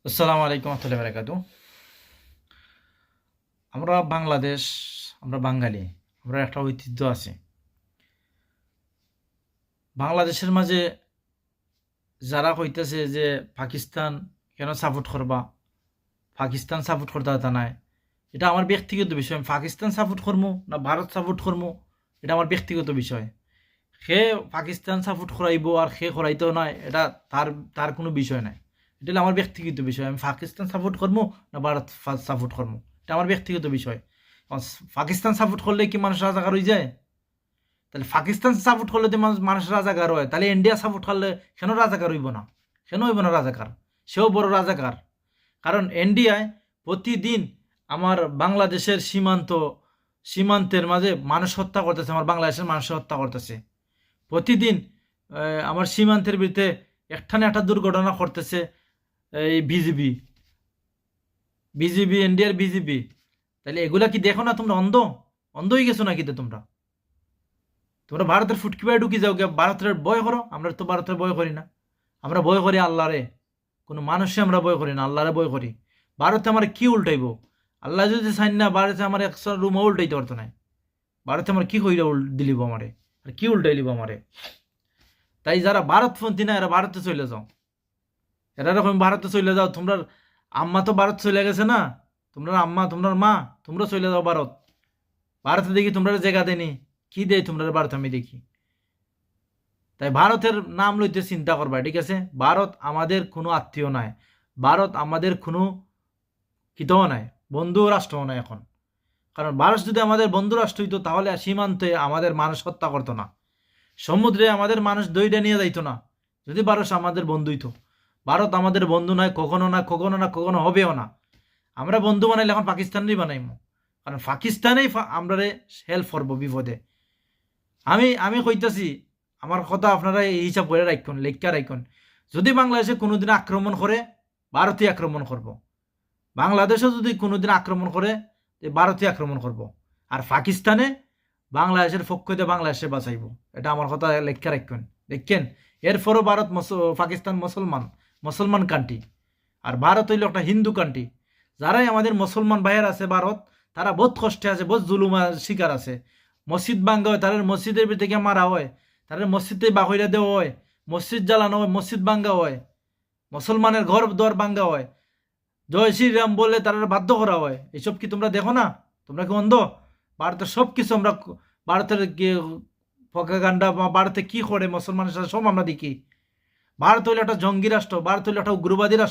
আসসালামু আলাইকুম রহমতুল্লাহি বারাকাতু। আমরা বাংলাদেশ, আমরা বাঙালি, আমরা একটা ঐতিহ্য আছে। বাংলাদেশের মাঝে যারা কইতেছে যে পাকিস্তান কেন সাপোর্ট করবা, পাকিস্তান সাপোর্ট করতে হতা নাই, এটা আমার ব্যক্তিগত বিষয়। আমি পাকিস্তান সাপোর্ট করবো না ভারত সাপোর্ট করবো, এটা আমার ব্যক্তিগত বিষয়। সে পাকিস্তান সাপোর্ট করাইব আর সে করাইতেও নয়, এটা তার তার কোনো বিষয় নাই। এটা হলো আমার ব্যক্তিগত বিষয়। আমি পাকিস্তান সাপোর্ট করবো না ভারত সাপোর্ট করবো, এটা আমার ব্যক্তিগত বিষয়। পাকিস্তান সাপোর্ট করলে কি মানুষ রাজাকার হয়ে যায়? তাহলে পাকিস্তান সাপোর্ট করলে তো মানুষ রাজাকার হয়, তাহলে ইন্ডিয়া সাপোর্ট করলে কেন রাজাকার হইব না? কেন হইব না রাজাকার? সেও বড় রাজাকার। কারণ ইন্ডিয়ায় প্রতিদিন আমার বাংলাদেশের সীমান্তের মাঝে মানুষ হত্যা করতেছে, আমার বাংলাদেশের মানুষ হত্যা করতেছে প্রতিদিন। আমার সীমান্তের ভিতরে একটানে একটা দুর্ঘটনা করতেছে এই বিজিবি, ইন্ডিয়ার বিজিবি। তাহলে এগুলা কি দেখো না? তোমরা অন্ধ অন্ধ হয়ে গেছো নাকি? তোমরা তোমরা ভারতের ফুটকি বাই ঢুকি যাও, ভারতের ভয় করো। আমরা তো ভারতের ভয় করি না, আমরা ভয় করি আল্লাহরে। কোনো মানুষে আমরা ভয় করি না, আল্লাহরে ভয় করি। ভারতে আমার কি উল্টাইব? আল্লাহ যদি চাই না, ভারতে আমার একশো রুমও উল্টাইতে পারতো না। ভারতে আমার কি কইরা দিলিব আমারে, আর কি উল্টাই লিব আমারে? তাই যারা ভারতপন্থী না, এরা ভারতে চলে যাও। এরা এরকম ভারতে চলে যাও। তোমরা আম্মা তো ভারত চলে গেছে না, তোমরা আম্মা, তোমরা মা, তোমরা চলে যাও ভারত। ভারতে দেখি তোমরা জায়গা দেনি, কি দেয় তোমরা ভারত আমি দেখি। তাই ভারতের নাম লইতে চিন্তা করবা, ঠিক আছে? ভারত আমাদের কোনো আত্মীয় নাই, ভারত আমাদের কোনো কিতও নাই, বন্ধু রাষ্ট্রও নাই এখন। কারণ ভারত যদি আমাদের বন্ধু রাষ্ট্র হইতো, তাহলে সীমান্তে আমাদের মানুষ হত্যা করতো না, সমুদ্রে আমাদের মানুষ দইটা নিয়ে যাইতো না, যদি ভারত আমাদের বন্ধু হইতো। ভারত আমাদের বন্ধু নয়, কখনো না, কখনো না, কখনো হবেও না। আমরা বন্ধু বানাইলে এখন পাকিস্তানেরই বানাইমো, কারণ পাকিস্তানেই আমরা হেল্প করবো বিপদে। আমি কইতাছি, আমার কথা আপনারা এই হিসাব করে রাখুন, লেখা রাখুন। যদি বাংলাদেশে কোনোদিন আক্রমণ করে, ভারতীয় আক্রমণ করব। বাংলাদেশে যদি কোনোদিন আক্রমণ করে, ভারতীয় আক্রমণ করব। আর পাকিস্তানে বাংলাদেশের পক্ষ দিয়ে বাংলাদেশে বাঁচাইব। এটা আমার কথা লেখা রাখুন, দেখেন। এরপরও ভারত পাকিস্তান মুসলমান কান্ট্রি, আর ভারত হইল একটা হিন্দু কান্ট্রি। যারাই আমাদের মুসলমান ভাইয়ের আছে ভারত, তারা বহুত কষ্টে আছে, বহুত জুলুমার শিকার আছে। মসজিদ ভাঙ্গা হয়, তাদের মসজিদের ভিতরে থেকে মারা হয়, তাদের মসজিদে বাহিরা দেওয়া হয়, মসজিদ জ্বালানো হয়, মসজিদ ভাঙ্গা হয়, মুসলমানের ঘর দর ভাঙ্গা হয়, জয় শ্রীরাম বলে তারা বাধ্য করা হয়। এইসব কি তোমরা দেখো না? তোমরা কি অন্ধ? ভারতের সব কিছু আমরা, ভারতের প্রোপাগান্ডা বা ভারতে কি করে মুসলমানের সাথে সব আমরা দেখি। ভারত হইল একটা জঙ্গি রাষ্ট্র, ভারত হইল একটা উগ্রবাদী রাষ্ট্র।